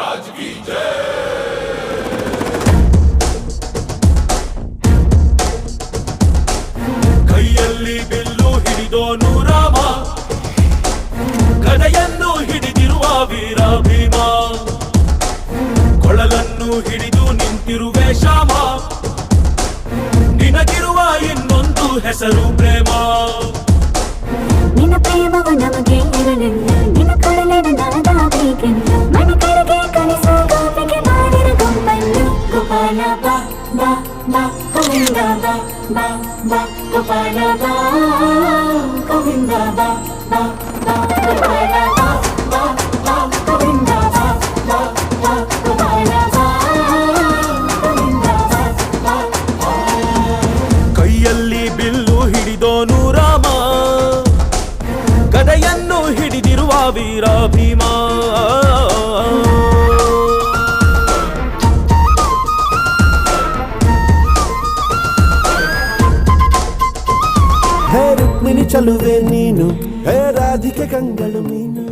महाराज की जय। ಕೈಯಲ್ಲಿ ಬಿಲ್ಲು ಹಿಡಿದೋನು ರಾಮ, ಗದೆಯನ್ನು ಹಿಡಿದಿರುವ ವೀರ ಭೀಮ, ಕೊಳಲನ್ನು ಹಿಡಿದು ನಿಂತಿರುವೆ ಶ್ಯಾಮ, ನಿನಗಿರುವ ಇನ್ನೊಂದು ಹೆಸರು ಪ್ರೇಮ. ನಿನ್ನ ಪ್ರೇಮವು ನಮಗೆ ಇರಲಿಲ್ಲ, ನಿನ್ನ ಕೊಡಲಿನ ನಾದಾಬೇಕೆಂದು ಮನೆ ಕಡೆಗೆ ಕಳಿಸೋ ಗೋಪಿಗೆ ಮಾಡಿರ ಗೊಂಬನ್ನು. ಗೋಪಾಲ ಬಾ ಬಾ ಬಾ ಗೋವಿಂದ ಬಾ ಬಾ ಬಾ ಗೋಪಾಲ ಬಾ ಗೋವಿಂದ ಬಾ ಬಾ ಬಾ ಗೋಪಾಲ ಬಾ ಬಾ ಬಾ ಗೋವಿಂದ ಬಾ ಬಾ ಬಾ ಗೋಪಾಲ ಬಾ ಗೋವಿಂದ ಬಾ ಬಾ ಬಾ. ಕೈಯಲ್ಲಿ ಬಿಲ್ಲು ಹಿಡಿದೋನು ರಾಮ, ಗದೆಯನ್ನು ಹಿಡಿದಿರುವ ವೀರ ಭೀಮ. ಹೇ ರುಕ್ಮಿಣಿ ಚಲುವೆ ನೀನು, ಹೇ ರಾಧಿಕೆ ಕಂಗಳು ಮೀನು.